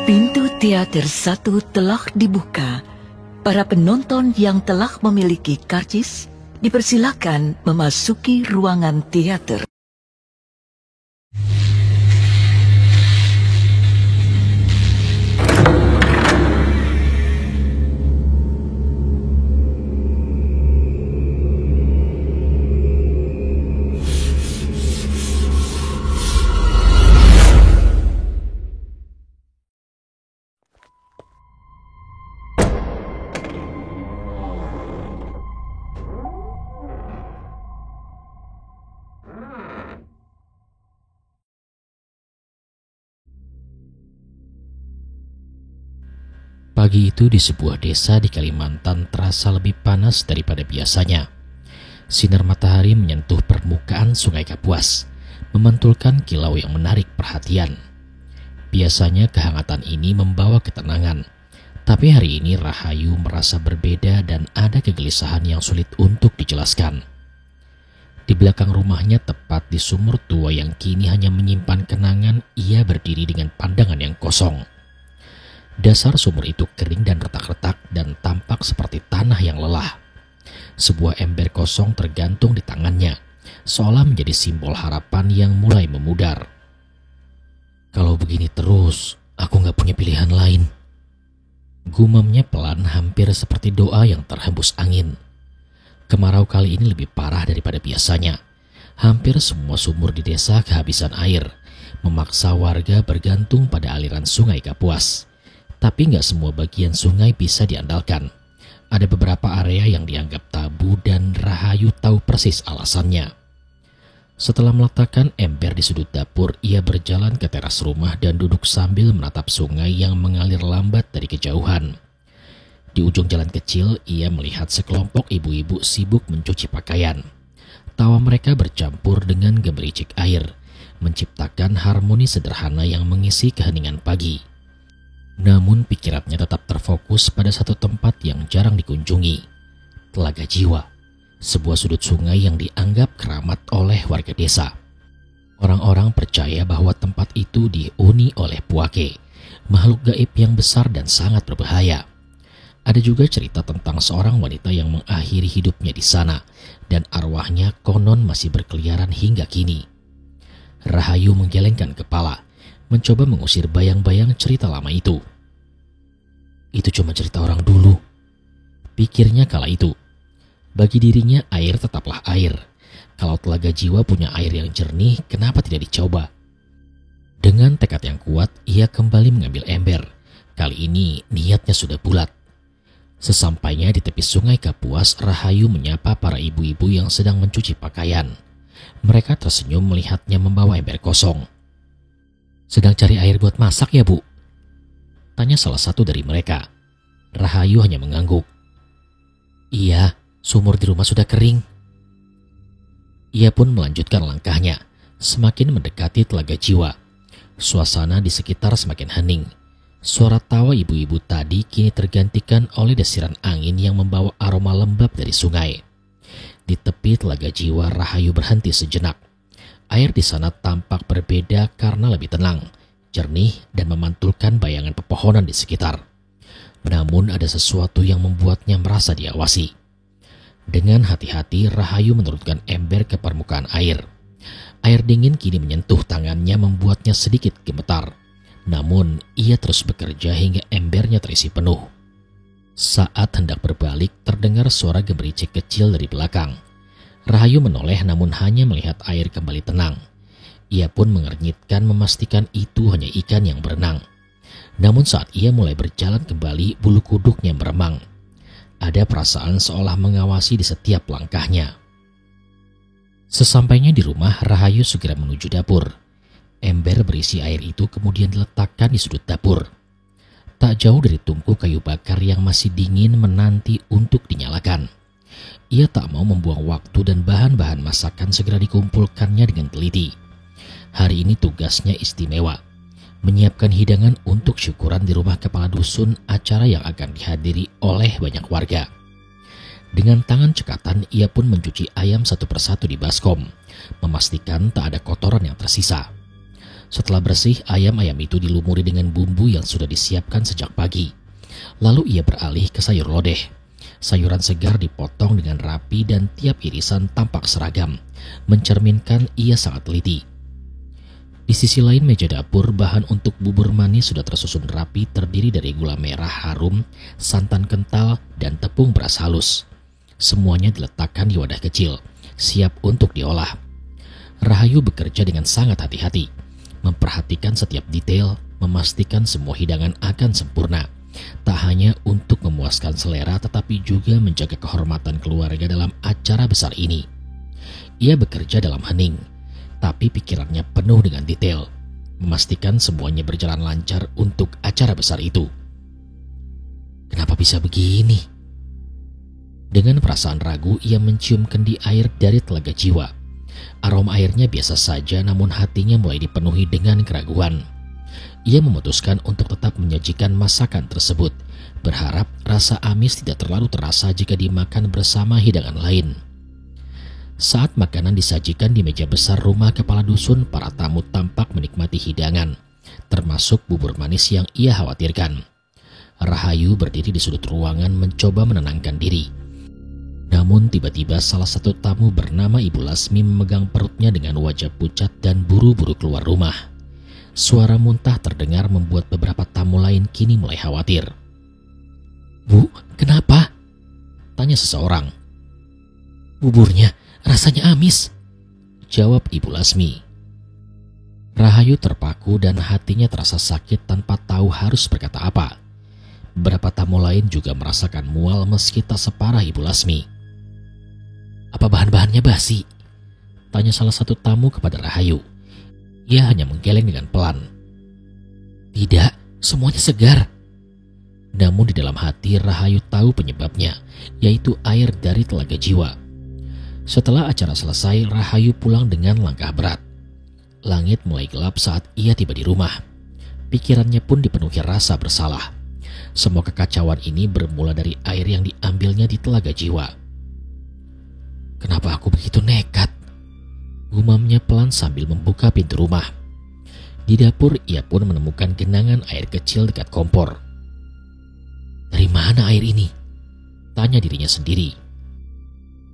Pintu teater 1 telah dibuka. Para penonton yang telah memiliki karcis dipersilakan memasuki ruangan teater. Pagi itu di sebuah desa di Kalimantan terasa lebih panas daripada biasanya. Sinar matahari menyentuh permukaan Sungai Kapuas, memantulkan kilau yang menarik perhatian. Biasanya kehangatan ini membawa ketenangan, tapi hari ini Rahayu merasa berbeda dan ada kegelisahan yang sulit untuk dijelaskan. Di belakang rumahnya, tepat di sumur tua yang kini hanya menyimpan kenangan, ia berdiri dengan pandangan yang kosong. Dasar sumur itu kering dan retak-retak dan tampak seperti tanah yang lelah. Sebuah ember kosong tergantung di tangannya, seolah menjadi simbol harapan yang mulai memudar. Kalau begini terus, aku gak punya pilihan lain. Gumamnya pelan, hampir seperti doa yang terhembus angin. Kemarau kali ini lebih parah daripada biasanya. Hampir semua sumur di desa kehabisan air, memaksa warga bergantung pada aliran Sungai Kapuas. Tapi nggak semua bagian sungai bisa diandalkan. Ada beberapa area yang dianggap tabu dan Rahayu tahu persis alasannya. Setelah meletakkan ember di sudut dapur, ia berjalan ke teras rumah dan duduk sambil menatap sungai yang mengalir lambat dari kejauhan. Di ujung jalan kecil, ia melihat sekelompok ibu-ibu sibuk mencuci pakaian. Tawa mereka bercampur dengan gemericik air, menciptakan harmoni sederhana yang mengisi keheningan pagi. Namun pikirannya tetap terfokus pada satu tempat yang jarang dikunjungi, Telaga Jiwa, sebuah sudut sungai yang dianggap keramat oleh warga desa. Orang-orang percaya bahwa tempat itu dihuni oleh Puake, makhluk gaib yang besar dan sangat berbahaya. Ada juga cerita tentang seorang wanita yang mengakhiri hidupnya di sana, dan arwahnya konon masih berkeliaran hingga kini. Rahayu menggelengkan kepala, mencoba mengusir bayang-bayang cerita lama itu. Itu cuma cerita orang dulu, pikirnya kala itu. Bagi dirinya air tetaplah air. Kalau Telaga Jiwa punya air yang jernih, kenapa tidak dicoba? Dengan tekad yang kuat, ia kembali mengambil ember. Kali ini niatnya sudah bulat. Sesampainya di tepi Sungai Kapuas, Rahayu menyapa para ibu-ibu yang sedang mencuci pakaian. Mereka tersenyum melihatnya membawa ember kosong. "Sedang cari air buat masak ya, Bu?" tanya salah satu dari mereka. Rahayu hanya mengangguk. "Iya, sumur di rumah sudah kering." Ia pun melanjutkan langkahnya, semakin mendekati Telaga Jiwa. Suasana di sekitar semakin hening. Suara tawa ibu-ibu tadi kini tergantikan oleh desiran angin yang membawa aroma lembab dari sungai. Di tepi Telaga Jiwa, Rahayu berhenti sejenak. Air di sana tampak berbeda karena lebih tenang, jernih, dan memantulkan bayangan pepohonan di sekitar. Namun ada sesuatu yang membuatnya merasa diawasi. Dengan hati-hati, Rahayu menurunkan ember ke permukaan air. Air dingin kini menyentuh tangannya, membuatnya sedikit gemetar. Namun, ia terus bekerja hingga embernya terisi penuh. Saat hendak berbalik, terdengar suara gemericik kecil dari belakang. Rahayu menoleh namun hanya melihat air kembali tenang. Ia pun mengernyitkan memastikan itu hanya ikan yang berenang. Namun saat ia mulai berjalan kembali, bulu kuduknya meremang. Ada perasaan seolah mengawasi di setiap langkahnya. Sesampainya di rumah, Rahayu segera menuju dapur. Ember berisi air itu kemudian diletakkan di sudut dapur. Tak jauh dari tungku kayu bakar yang masih dingin menanti untuk dinyalakan. Ia tak mau membuang waktu dan bahan-bahan masakan segera dikumpulkannya dengan teliti. Hari ini tugasnya istimewa, menyiapkan hidangan untuk syukuran di rumah kepala dusun, acara yang akan dihadiri oleh banyak warga. Dengan tangan cekatan, ia pun mencuci ayam satu persatu di baskom, memastikan tak ada kotoran yang tersisa. Setelah bersih, ayam-ayam itu dilumuri dengan bumbu yang sudah disiapkan sejak pagi. Lalu ia beralih ke sayur lodeh. Sayuran segar dipotong dengan rapi dan tiap irisan tampak seragam, mencerminkan ia sangat teliti. Di sisi lain meja dapur, bahan untuk bubur manis sudah tersusun rapi, terdiri dari gula merah harum, santan kental, dan tepung beras halus. Semuanya diletakkan di wadah kecil, siap untuk diolah. Rahayu bekerja dengan sangat hati-hati, memperhatikan setiap detail, memastikan semua hidangan akan sempurna. Tak hanya untuk memuaskan selera, tetapi juga menjaga kehormatan keluarga dalam acara besar ini. Ia bekerja dalam hening, tapi pikirannya penuh dengan detail, memastikan semuanya berjalan lancar untuk acara besar itu. Kenapa bisa begini? Dengan perasaan ragu, ia mencium kendi air dari Telaga Jiwa. Aroma airnya biasa saja, namun hatinya mulai dipenuhi dengan keraguan. Ia memutuskan untuk tetap menyajikan masakan tersebut, berharap rasa amis tidak terlalu terasa jika dimakan bersama hidangan lain. Saat makanan disajikan di meja besar rumah kepala dusun, para tamu tampak menikmati hidangan, termasuk bubur manis yang ia khawatirkan. Rahayu berdiri di sudut ruangan mencoba menenangkan diri. Namun tiba-tiba salah satu tamu bernama Ibu Lasmi memegang perutnya dengan wajah pucat dan buru-buru keluar rumah. Suara muntah terdengar membuat beberapa tamu lain kini mulai khawatir. "Bu, kenapa?" tanya seseorang. "Buburnya rasanya amis," jawab Ibu Lasmi. Rahayu terpaku dan hatinya terasa sakit tanpa tahu harus berkata apa. Beberapa tamu lain juga merasakan mual meski tak separah Ibu Lasmi. "Apa bahan-bahannya basi?" tanya salah satu tamu kepada Rahayu. Ia hanya menggeleng dengan pelan. "Tidak, semuanya segar." Namun di dalam hati Rahayu tahu penyebabnya, yaitu air dari Telaga Jiwa. Setelah acara selesai, Rahayu pulang dengan langkah berat. Langit mulai gelap saat ia tiba di rumah. Pikirannya pun dipenuhi rasa bersalah. Semua kekacauan ini bermula dari air yang diambilnya di Telaga Jiwa. "Kenapa aku begitu nekat?" gumamnya pelan sambil membuka pintu rumah. Di dapur ia pun menemukan genangan air kecil dekat kompor. "Dari mana air ini?" tanya dirinya sendiri.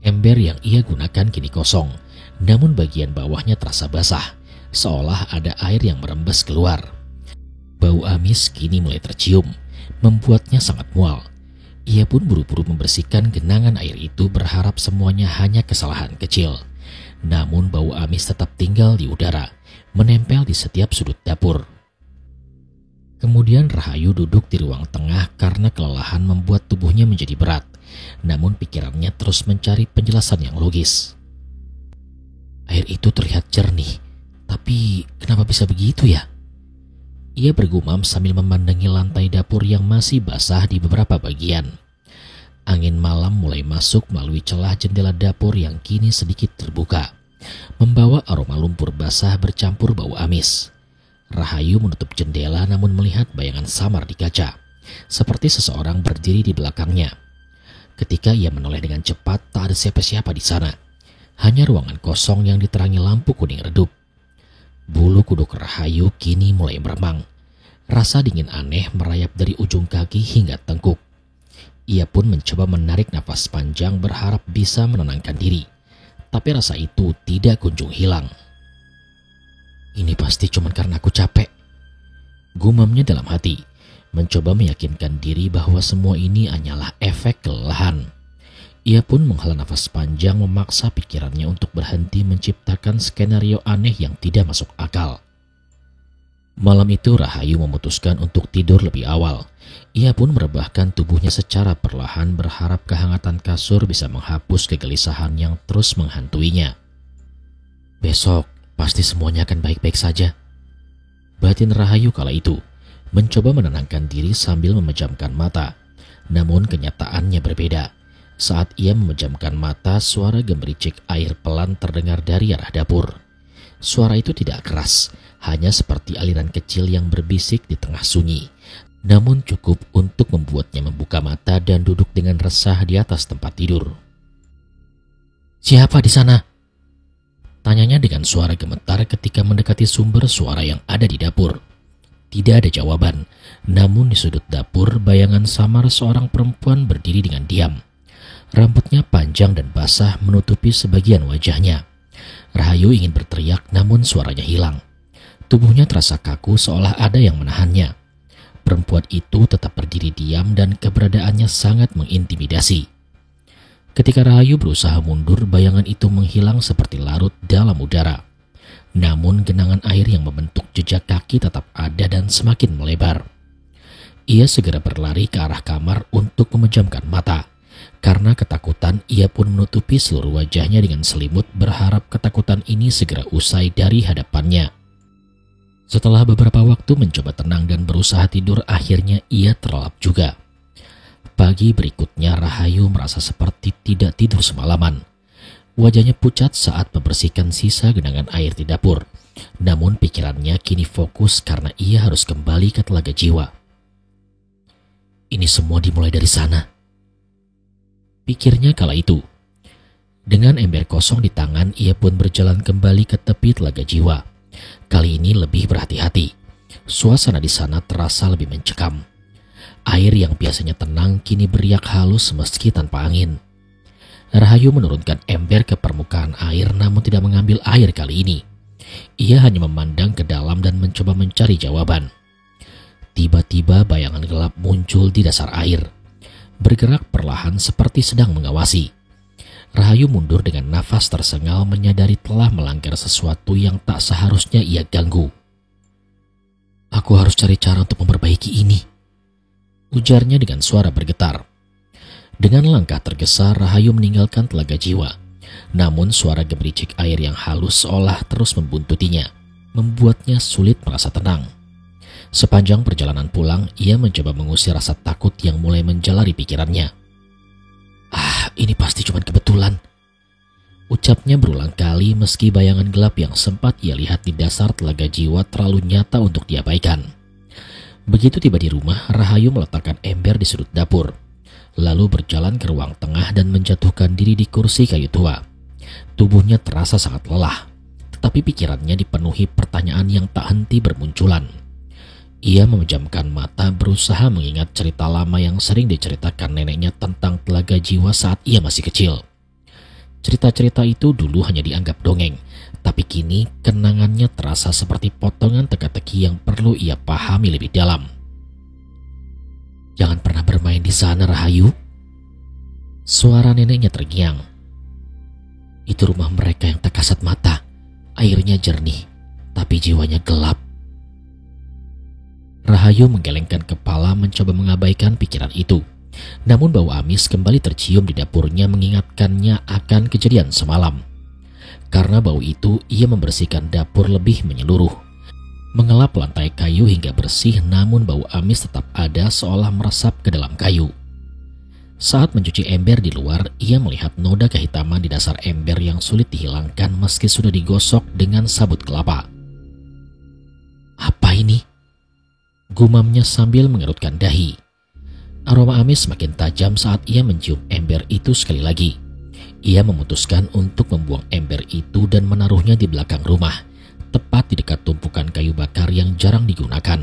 Ember yang ia gunakan kini kosong, namun bagian bawahnya terasa basah, seolah ada air yang merembes keluar. Bau amis kini mulai tercium, membuatnya sangat mual. Ia pun buru-buru membersihkan genangan air itu, berharap semuanya hanya kesalahan kecil. Namun bau amis tetap tinggal di udara, menempel di setiap sudut dapur. Kemudian Rahayu duduk di ruang tengah karena kelelahan membuat tubuhnya menjadi berat. Namun pikirannya terus mencari penjelasan yang logis. Air itu terlihat jernih, tapi kenapa bisa begitu ya? Ia bergumam sambil memandangi lantai dapur yang masih basah di beberapa bagian. Angin malam mulai masuk melalui celah jendela dapur yang kini sedikit terbuka, membawa aroma lumpur basah bercampur bau amis. Rahayu menutup jendela namun melihat bayangan samar di kaca, seperti seseorang berdiri di belakangnya. Ketika ia menoleh dengan cepat, tak ada siapa-siapa di sana. Hanya ruangan kosong yang diterangi lampu kuning redup. Bulu kuduk Rahayu kini mulai meremang. Rasa dingin aneh merayap dari ujung kaki hingga tengkuk. Ia pun mencoba menarik nafas panjang berharap bisa menenangkan diri. Tapi rasa itu tidak kunjung hilang. "Ini pasti cuma karena aku capek," gumamnya dalam hati, mencoba meyakinkan diri bahwa semua ini hanyalah efek kelelahan. Ia pun menghela nafas panjang, memaksa pikirannya untuk berhenti menciptakan skenario aneh yang tidak masuk akal. Malam itu Rahayu memutuskan untuk tidur lebih awal. Ia pun merebahkan tubuhnya secara perlahan, berharap kehangatan kasur bisa menghapus kegelisahan yang terus menghantuinya. "Besok pasti semuanya akan baik-baik saja," batin Rahayu kala itu, mencoba menenangkan diri sambil memejamkan mata. Namun kenyataannya berbeda. Saat ia memejamkan mata, suara gemericik air pelan terdengar dari arah dapur. Suara itu tidak keras, hanya seperti aliran kecil yang berbisik di tengah sunyi, namun cukup untuk membuatnya membuka mata dan duduk dengan resah di atas tempat tidur. "Siapa di sana?" Tanyanya dengan suara gemetar ketika mendekati sumber suara yang ada di dapur. Tidak ada jawaban, namun di sudut dapur bayangan samar seorang perempuan berdiri dengan diam. Rambutnya panjang dan basah menutupi sebagian wajahnya. Rahayu ingin berteriak namun suaranya hilang. Tubuhnya terasa kaku seolah ada yang menahannya. Perempuan itu tetap berdiri diam dan keberadaannya sangat mengintimidasi. Ketika Rahayu berusaha mundur, bayangan itu menghilang seperti larut dalam udara. Namun genangan air yang membentuk jejak kaki tetap ada dan semakin melebar. Ia segera berlari ke arah kamar untuk memejamkan mata. Karena ketakutan, ia pun menutupi seluruh wajahnya dengan selimut berharap ketakutan ini segera usai dari hadapannya. Setelah beberapa waktu mencoba tenang dan berusaha tidur, akhirnya ia terlelap juga. Pagi berikutnya Rahayu merasa seperti tidak tidur semalaman. Wajahnya pucat saat membersihkan sisa genangan air di dapur. Namun pikirannya kini fokus karena ia harus kembali ke Telaga Jiwa. Ini semua dimulai dari sana, pikirnya kala itu. Dengan ember kosong di tangan, ia pun berjalan kembali ke tepi Telaga Jiwa. Kali ini lebih berhati-hati. Suasana di sana terasa lebih mencekam. Air yang biasanya tenang kini beriak halus meski tanpa angin. Rahayu menurunkan ember ke permukaan air namun tidak mengambil air kali ini. Ia hanya memandang ke dalam dan mencoba mencari jawaban. Tiba-tiba bayangan gelap muncul di dasar air. Bergerak perlahan seperti sedang mengawasi. Rahayu mundur dengan nafas tersengal menyadari telah melanggar sesuatu yang tak seharusnya ia ganggu. Aku harus cari cara untuk memperbaiki ini, ujarnya dengan suara bergetar. Dengan langkah tergesa, Rahayu meninggalkan Telaga Jiwa. Namun suara gemericik air yang halus seolah terus membuntutinya, membuatnya sulit merasa tenang. Sepanjang perjalanan pulang, ia mencoba mengusir rasa takut yang mulai menjalari pikirannya. Ini pasti cuma kebetulan, ucapnya berulang kali meski bayangan gelap yang sempat ia lihat di dasar Telaga Jiwa terlalu nyata untuk diabaikan. Begitu tiba di rumah, Rahayu meletakkan ember di sudut dapur, lalu berjalan ke ruang tengah dan menjatuhkan diri di kursi kayu tua. Tubuhnya terasa sangat lelah, tetapi pikirannya dipenuhi pertanyaan yang tak henti bermunculan. Ia memejamkan mata berusaha mengingat cerita lama yang sering diceritakan neneknya tentang Telaga Jiwa saat ia masih kecil. Cerita-cerita itu dulu hanya dianggap dongeng, tapi kini kenangannya terasa seperti potongan teka-teki yang perlu ia pahami lebih dalam. Jangan pernah bermain di sana, Rahayu. Suara neneknya terngiang. Itu rumah mereka yang tak kasat mata. Airnya jernih, tapi jiwanya gelap. Rahayu menggelengkan kepala mencoba mengabaikan pikiran itu. Namun bau amis kembali tercium di dapurnya mengingatkannya akan kejadian semalam. Karena bau itu, ia membersihkan dapur lebih menyeluruh. Mengelap lantai kayu hingga bersih, namun bau amis tetap ada seolah meresap ke dalam kayu. Saat mencuci ember di luar, ia melihat noda kehitaman di dasar ember yang sulit dihilangkan meski sudah digosok dengan sabut kelapa. Apa ini? Gumamnya sambil mengerutkan dahi. Aroma amis semakin tajam saat ia mencium ember itu sekali lagi. Ia memutuskan untuk membuang ember itu dan menaruhnya di belakang rumah, tepat di dekat tumpukan kayu bakar yang jarang digunakan.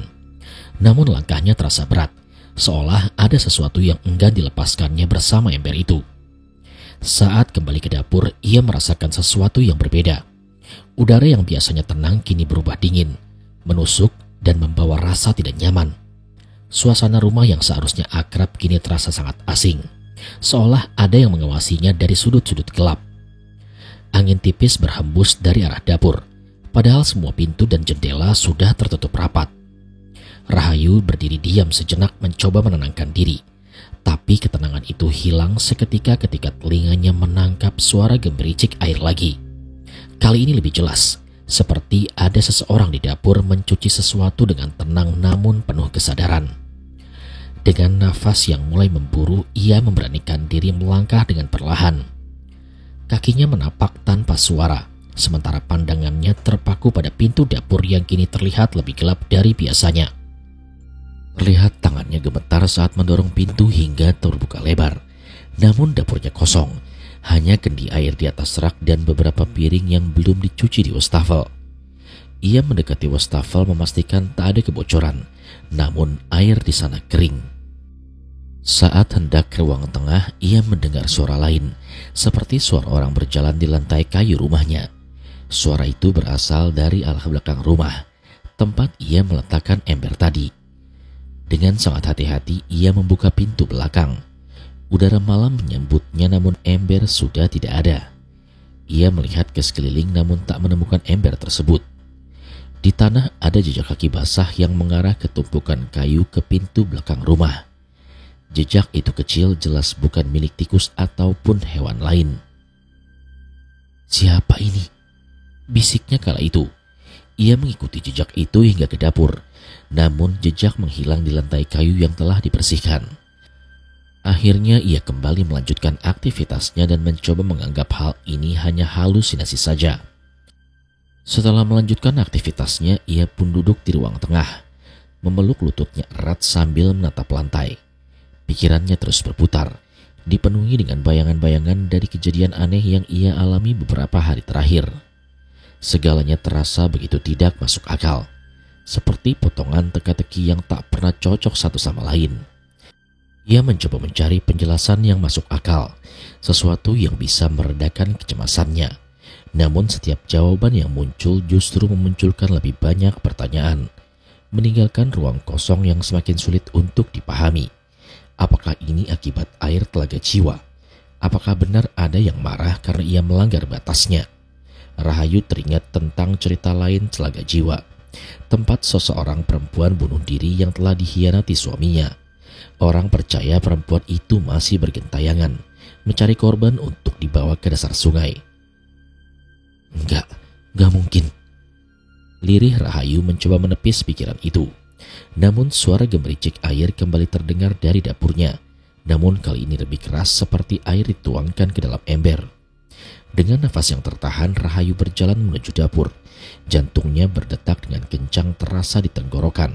Namun langkahnya terasa berat, seolah ada sesuatu yang enggan dilepaskannya bersama ember itu. Saat kembali ke dapur, ia merasakan sesuatu yang berbeda. Udara yang biasanya tenang kini berubah dingin, menusuk, dan membawa rasa tidak nyaman. Suasana rumah yang seharusnya akrab kini terasa sangat asing, seolah ada yang mengawasinya dari sudut-sudut gelap. Angin tipis berhembus dari arah dapur, padahal semua pintu dan jendela sudah tertutup rapat. Rahayu berdiri diam sejenak mencoba menenangkan diri, tapi ketenangan itu hilang seketika ketika telinganya menangkap suara gemericik air lagi. Kali ini lebih jelas, seperti ada seseorang di dapur mencuci sesuatu dengan tenang namun penuh kesadaran. Dengan nafas yang mulai memburu, ia memberanikan diri melangkah dengan perlahan. Kakinya menapak tanpa suara, sementara pandangannya terpaku pada pintu dapur yang kini terlihat lebih gelap dari biasanya. Terlihat tangannya gemetar saat mendorong pintu hingga terbuka lebar. Namun dapurnya kosong. hanya kendi air di atas rak dan beberapa piring yang belum dicuci di wastafel. Ia mendekati wastafel memastikan tak ada kebocoran, namun air di sana kering. Saat hendak ke ruang tengah, ia mendengar suara lain, seperti suara orang berjalan di lantai kayu rumahnya. Suara itu berasal dari arah belakang rumah, tempat ia meletakkan ember tadi. Dengan sangat hati-hati, ia membuka pintu belakang. Udara malam menyambutnya, namun ember sudah tidak ada. Ia melihat ke sekeliling namun tak menemukan ember tersebut. Di tanah ada jejak kaki basah yang mengarah ke tumpukan kayu ke pintu belakang rumah. Jejak itu kecil, jelas bukan milik tikus ataupun hewan lain. "Siapa ini?" bisiknya kala itu. Ia mengikuti jejak itu hingga ke dapur, namun jejak menghilang di lantai kayu yang telah dibersihkan. Akhirnya ia kembali melanjutkan aktivitasnya dan mencoba menganggap hal ini hanya halusinasi saja. Setelah melanjutkan aktivitasnya, ia pun duduk di ruang tengah, memeluk lututnya erat sambil menatap lantai. Pikirannya terus berputar, dipenuhi dengan bayangan-bayangan dari kejadian aneh yang ia alami beberapa hari terakhir. Segalanya terasa begitu tidak masuk akal, seperti potongan teka-teki yang tak pernah cocok satu sama lain. Ia mencoba mencari penjelasan yang masuk akal, sesuatu yang bisa meredakan kecemasannya. Namun setiap jawaban yang muncul justru memunculkan lebih banyak pertanyaan, meninggalkan ruang kosong yang semakin sulit untuk dipahami. Apakah ini akibat air Telaga Jiwa? Apakah benar ada yang marah karena ia melanggar batasnya? Rahayu teringat tentang cerita lain Telaga Jiwa, tempat seseorang perempuan bunuh diri yang telah dikhianati suaminya. Orang percaya perempuan itu masih bergentayangan, mencari korban untuk dibawa ke dasar sungai. Enggak mungkin. Lirih Rahayu mencoba menepis pikiran itu. Namun suara gemericik air kembali terdengar dari dapurnya. Namun kali ini lebih keras, seperti air dituangkan ke dalam ember. Dengan nafas yang tertahan, Rahayu berjalan menuju dapur. Jantungnya berdetak dengan kencang terasa di tenggorokan.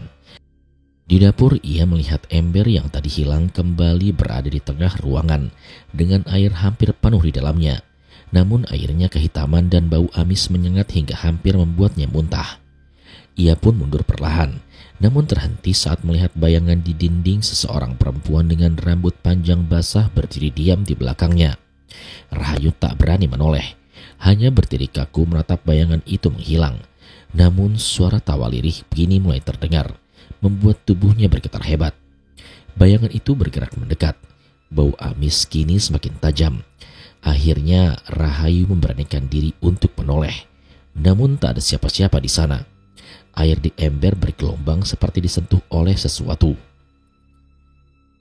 Di dapur ia melihat ember yang tadi hilang kembali berada di tengah ruangan dengan air hampir penuh di dalamnya. Namun airnya kehitaman dan bau amis menyengat hingga hampir membuatnya muntah. Ia pun mundur perlahan, namun terhenti saat melihat bayangan di dinding seseorang perempuan dengan rambut panjang basah berdiri diam di belakangnya. Rahayu tak berani menoleh, hanya berdiri kaku menatap bayangan itu menghilang. Namun suara tawa lirih kini mulai terdengar, membuat tubuhnya bergetar hebat. Bayangan itu bergerak mendekat, bau amis kini semakin tajam. Akhirnya Rahayu memberanikan diri untuk menoleh, namun tak ada siapa-siapa di sana. Air di ember bergelombang seperti disentuh oleh sesuatu.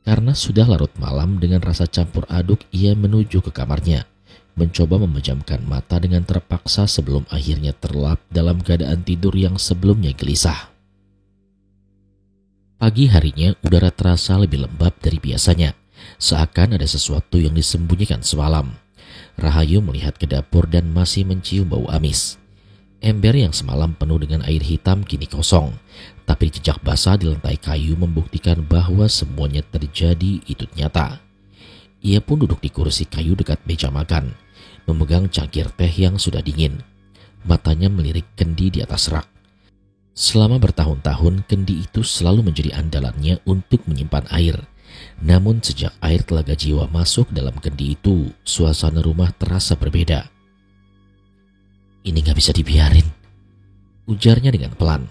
Karena sudah larut malam, dengan rasa campur aduk ia menuju ke kamarnya, mencoba memejamkan mata dengan terpaksa sebelum akhirnya terlelap dalam keadaan tidur yang sebelumnya gelisah. Pagi harinya udara terasa lebih lembab dari biasanya, seakan ada sesuatu yang disembunyikan semalam. Rahayu melihat ke dapur dan masih mencium bau amis. Ember yang semalam penuh dengan air hitam kini kosong, tapi jejak basah di lantai kayu membuktikan bahwa semuanya terjadi itu nyata. Ia pun duduk di kursi kayu dekat meja makan, memegang cangkir teh yang sudah dingin. Matanya melirik kendi di atas rak. Selama bertahun-tahun, kendi itu selalu menjadi andalannya untuk menyimpan air. Namun sejak air Telaga Jiwa masuk dalam kendi itu, suasana rumah terasa berbeda. "Ini gak bisa dibiarin," ujarnya dengan pelan.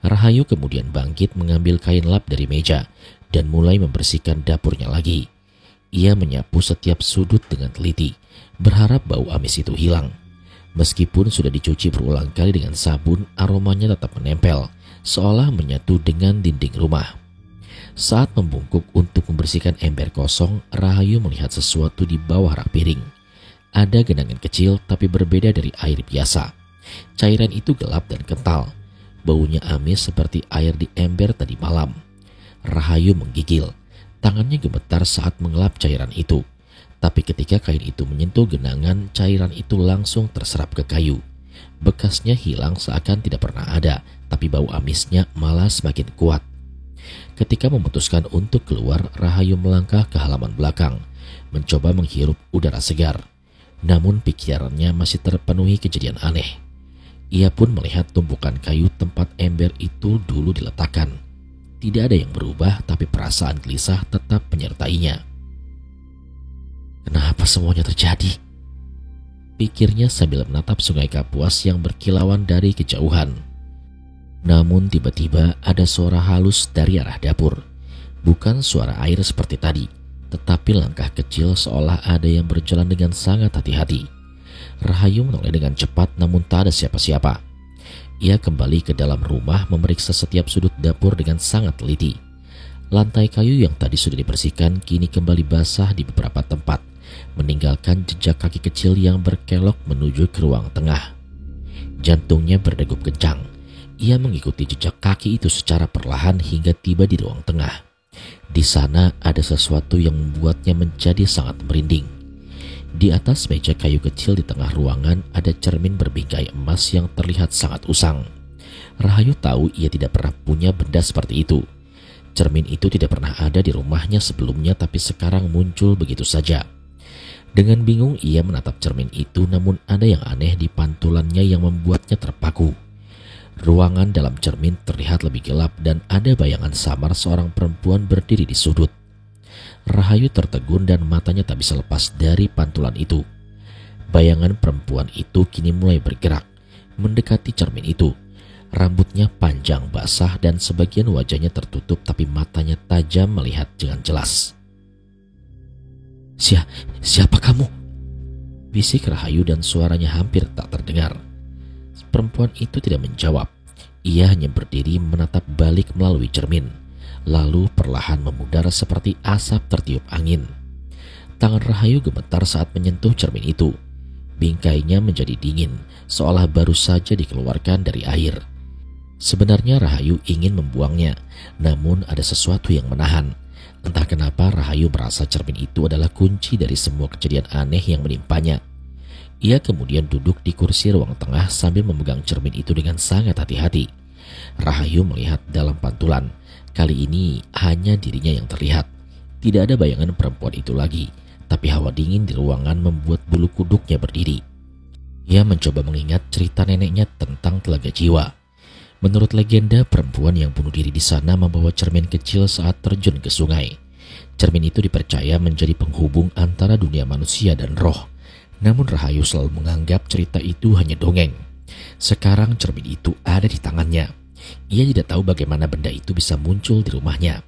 Rahayu kemudian bangkit mengambil kain lap dari meja dan mulai membersihkan dapurnya lagi. Ia menyapu setiap sudut dengan teliti, berharap bau amis itu hilang. Meskipun sudah dicuci berulang kali dengan sabun, aromanya tetap menempel, seolah menyatu dengan dinding rumah. Saat membungkuk untuk membersihkan ember kosong, Rahayu melihat sesuatu di bawah rak piring. Ada genangan kecil tapi berbeda dari air biasa. Cairan itu gelap dan kental. Baunya amis seperti air di ember tadi malam. Rahayu menggigil. Tangannya gemetar saat mengelap cairan itu. Tapi ketika kain itu menyentuh genangan, cairan itu langsung terserap ke kayu. Bekasnya hilang seakan tidak pernah ada, tapi bau amisnya malah semakin kuat. Ketika memutuskan untuk keluar, Rahayu melangkah ke halaman belakang, mencoba menghirup udara segar. Namun pikirannya masih terpenuhi kejadian aneh. Ia pun melihat tumpukan kayu tempat ember itu dulu diletakkan. Tidak ada yang berubah, tapi perasaan gelisah tetap menyertainya. Kenapa semuanya terjadi? Pikirnya sambil menatap Sungai Kapuas yang berkilauan dari kejauhan. Namun tiba-tiba ada suara halus dari arah dapur. Bukan suara air seperti tadi, tetapi langkah kecil seolah ada yang berjalan dengan sangat hati-hati. Rahayu menoleh dengan cepat namun tak ada siapa-siapa. Ia kembali ke dalam rumah memeriksa setiap sudut dapur dengan sangat teliti. Lantai kayu yang tadi sudah dibersihkan kini kembali basah di beberapa tempat, meninggalkan jejak kaki kecil yang berkelok menuju ke ruang tengah. Jantungnya berdegup kencang. Ia mengikuti jejak kaki itu secara perlahan hingga tiba di ruang tengah. Di sana ada sesuatu yang membuatnya menjadi sangat merinding. Di atas meja kayu kecil di tengah ruangan ada cermin berbingkai emas yang terlihat sangat usang. Rahayu tahu ia tidak pernah punya benda seperti itu. Cermin itu tidak pernah ada di rumahnya sebelumnya, tapi sekarang muncul begitu saja. Dengan bingung ia menatap cermin itu, namun ada yang aneh di pantulannya yang membuatnya terpaku. Ruangan dalam cermin terlihat lebih gelap dan ada bayangan samar seorang perempuan berdiri di sudut. Rahayu tertegun dan matanya tak bisa lepas dari pantulan itu. Bayangan perempuan itu kini mulai bergerak, mendekati cermin itu. Rambutnya panjang basah dan sebagian wajahnya tertutup, tapi matanya tajam melihat dengan jelas. Siapa kamu? Bisik Rahayu dan suaranya hampir tak terdengar. Perempuan itu tidak menjawab. Ia hanya berdiri menatap balik melalui cermin, lalu perlahan memudar seperti asap tertiup angin. Tangan Rahayu gemetar saat menyentuh cermin itu. Bingkainya menjadi dingin, seolah baru saja dikeluarkan dari air. Sebenarnya Rahayu ingin membuangnya, namun ada sesuatu yang menahan. Entah kenapa Rahayu merasa cermin itu adalah kunci dari semua kejadian aneh yang menimpanya. Ia kemudian duduk di kursi ruang tengah sambil memegang cermin itu dengan sangat hati-hati. Rahayu melihat dalam pantulan. Kali ini hanya dirinya yang terlihat. Tidak ada bayangan perempuan itu lagi, tapi hawa dingin di ruangan membuat bulu kuduknya berdiri. Ia mencoba mengingat cerita neneknya tentang Telaga Jiwa. Menurut legenda, perempuan yang bunuh diri di sana membawa cermin kecil saat terjun ke sungai. Cermin itu dipercaya menjadi penghubung antara dunia manusia dan roh. Namun Rahayu selalu menganggap cerita itu hanya dongeng. Sekarang cermin itu ada di tangannya. Ia tidak tahu bagaimana benda itu bisa muncul di rumahnya.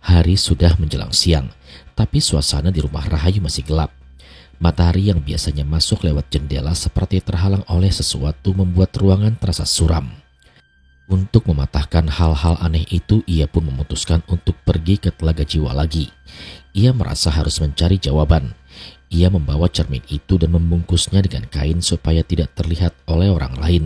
Hari sudah menjelang siang, tapi suasana di rumah Rahayu masih gelap. Matahari yang biasanya masuk lewat jendela seperti terhalang oleh sesuatu membuat ruangan terasa suram. Untuk mematahkan hal-hal aneh itu, ia pun memutuskan untuk pergi ke Telaga Jiwa lagi. Ia merasa harus mencari jawaban. Ia membawa cermin itu dan membungkusnya dengan kain supaya tidak terlihat oleh orang lain.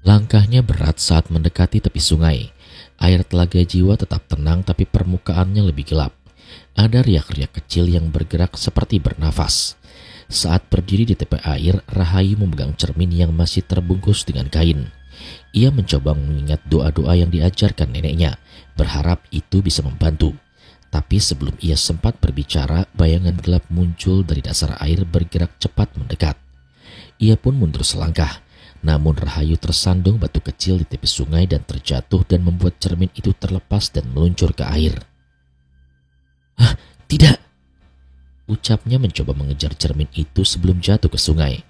Langkahnya berat saat mendekati tepi sungai. Air Telaga Jiwa tetap tenang, tapi permukaannya lebih gelap. Ada riak-riak kecil yang bergerak seperti bernafas. Saat berdiri di tepi air, Rahayu memegang cermin yang masih terbungkus dengan kain. Ia mencoba mengingat doa-doa yang diajarkan neneknya, berharap itu bisa membantu. Tapi sebelum ia sempat berbicara, bayangan gelap muncul dari dasar air bergerak cepat mendekat. Ia pun mundur selangkah, namun Rahayu tersandung batu kecil di tepi sungai dan terjatuh dan membuat cermin itu terlepas dan meluncur ke air. Tidak! Ucapnya mencoba mengejar cermin itu sebelum jatuh ke sungai.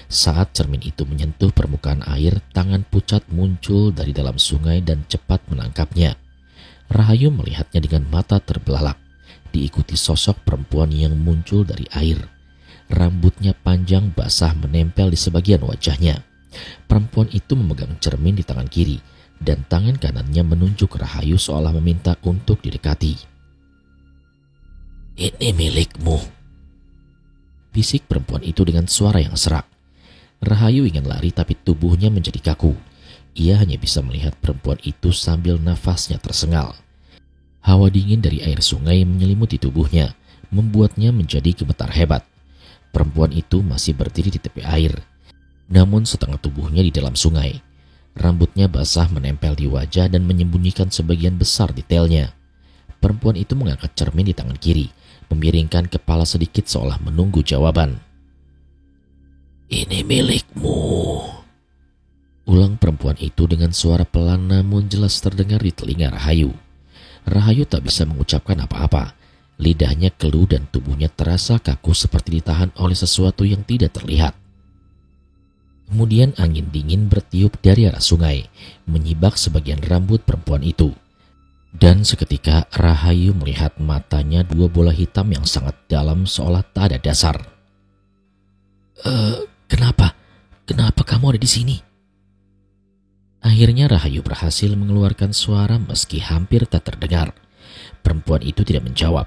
Saat cermin itu menyentuh permukaan air, tangan pucat muncul dari dalam sungai dan cepat menangkapnya. Rahayu melihatnya dengan mata terbelalak, diikuti sosok perempuan yang muncul dari air. Rambutnya panjang basah menempel di sebagian wajahnya. Perempuan itu memegang cermin di tangan kiri, dan tangan kanannya menunjuk Rahayu seolah meminta untuk didekati. "Ini milikmu," bisik perempuan itu dengan suara yang serak. Rahayu ingin lari tapi tubuhnya menjadi kaku. Ia hanya bisa melihat perempuan itu sambil nafasnya tersengal. Hawa dingin dari air sungai menyelimuti tubuhnya, membuatnya menjadi gemetar hebat. Perempuan itu masih berdiri di tepi air, namun setengah tubuhnya di dalam sungai. Rambutnya basah menempel di wajah dan menyembunyikan sebagian besar detailnya. Perempuan itu mengangkat cermin di tangan kiri, memiringkan kepala sedikit seolah menunggu jawaban. Ini milikmu. Ulang perempuan itu dengan suara pelan namun jelas terdengar di telinga Rahayu. Rahayu tak bisa mengucapkan apa-apa. Lidahnya keluh dan tubuhnya terasa kaku seperti ditahan oleh sesuatu yang tidak terlihat. Kemudian angin dingin bertiup dari arah sungai, menyibak sebagian rambut perempuan itu. Dan seketika Rahayu melihat matanya dua bola hitam yang sangat dalam seolah tak ada dasar. Kenapa? Kenapa kamu ada di sini? Akhirnya Rahayu berhasil mengeluarkan suara meski hampir tak terdengar. Perempuan itu tidak menjawab.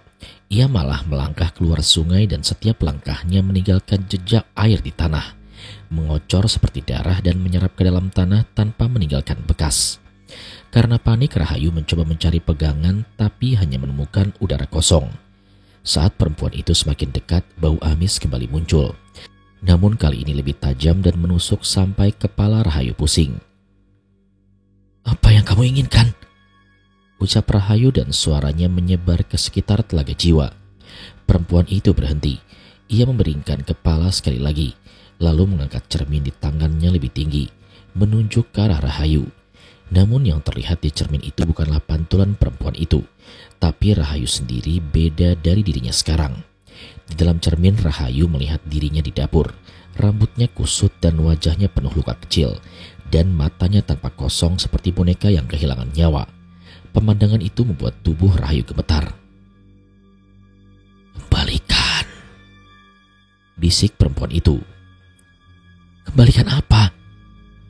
Ia malah melangkah keluar sungai dan setiap langkahnya meninggalkan jejak air di tanah. Mengocor seperti darah dan menyerap ke dalam tanah tanpa meninggalkan bekas. Karena panik, Rahayu mencoba mencari pegangan tapi hanya menemukan udara kosong. Saat perempuan itu semakin dekat, bau amis kembali muncul. Namun kali ini lebih tajam dan menusuk sampai kepala Rahayu pusing. Apa yang kamu inginkan? Ucap Rahayu dan suaranya menyebar ke sekitar Telaga Jiwa. Perempuan itu berhenti. Ia memberingkan kepala sekali lagi, lalu mengangkat cermin di tangannya lebih tinggi, menunjuk ke arah Rahayu. Namun yang terlihat di cermin itu bukanlah pantulan perempuan itu, tapi Rahayu sendiri beda dari dirinya sekarang. Di dalam cermin Rahayu melihat dirinya di dapur. Rambutnya kusut dan wajahnya penuh luka kecil, dan matanya tampak kosong seperti boneka yang kehilangan nyawa. Pemandangan itu membuat tubuh Rahayu gemetar. Kembalikan, bisik perempuan itu. Kembalikan apa?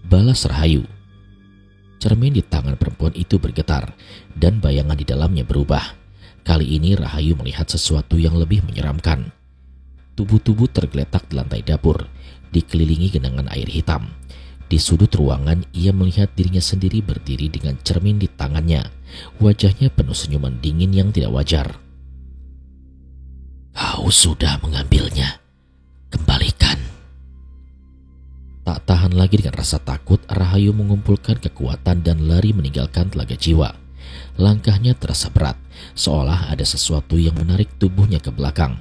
Balas Rahayu. Cermin di tangan perempuan itu bergetar dan bayangan di dalamnya berubah. Kali ini Rahayu melihat sesuatu yang lebih menyeramkan. Tubuh-tubuh tergeletak di lantai dapur, dikelilingi genangan air hitam. Di sudut ruangan ia melihat dirinya sendiri berdiri dengan cermin di tangannya. Wajahnya penuh senyuman dingin yang tidak wajar. Kau sudah mengambilnya. Kembalikan. Tak tahan lagi dengan rasa takut, Rahayu mengumpulkan kekuatan dan lari meninggalkan Telaga Jiwa. Langkahnya terasa berat, seolah ada sesuatu yang menarik tubuhnya ke belakang.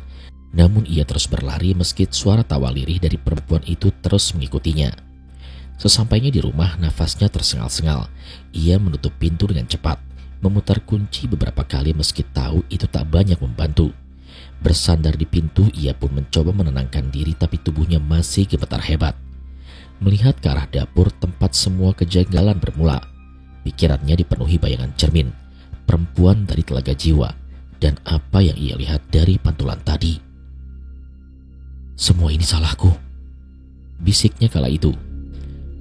Namun ia terus berlari meski suara tawa lirih dari perempuan itu terus mengikutinya. Sesampainya di rumah, nafasnya tersengal-sengal. Ia menutup pintu dengan cepat, memutar kunci beberapa kali meski tahu itu tak banyak membantu. Bersandar di pintu, ia pun mencoba menenangkan diri tapi tubuhnya masih gemetar hebat. Melihat ke arah dapur tempat semua kejanggalan bermula, pikirannya dipenuhi bayangan cermin, perempuan dari Telaga Jiwa, dan apa yang ia lihat dari pantulan tadi. Semua ini salahku, bisiknya kala itu.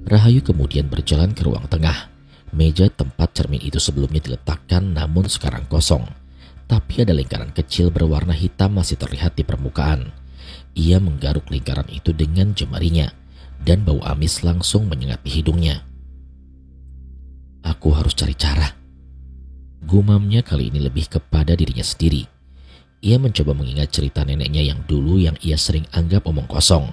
Rahayu kemudian berjalan ke ruang tengah. Meja tempat cermin itu sebelumnya diletakkan namun sekarang kosong. Tapi ada lingkaran kecil berwarna hitam masih terlihat di permukaan. Ia menggaruk lingkaran itu dengan jemarinya dan bau amis langsung menyengat di hidungnya. Aku harus cari cara. Gumamnya kali ini lebih kepada dirinya sendiri. Ia mencoba mengingat cerita neneknya yang dulu yang ia sering anggap omong kosong.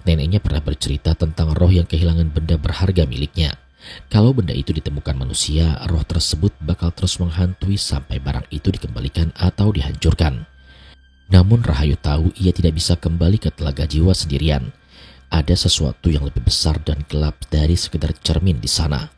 Neneknya pernah bercerita tentang roh yang kehilangan benda berharga miliknya. Kalau benda itu ditemukan manusia, roh tersebut bakal terus menghantui sampai barang itu dikembalikan atau dihancurkan. Namun Rahayu tahu ia tidak bisa kembali ke Telaga Jiwa sendirian. Ada sesuatu yang lebih besar dan gelap dari sekedar cermin di sana.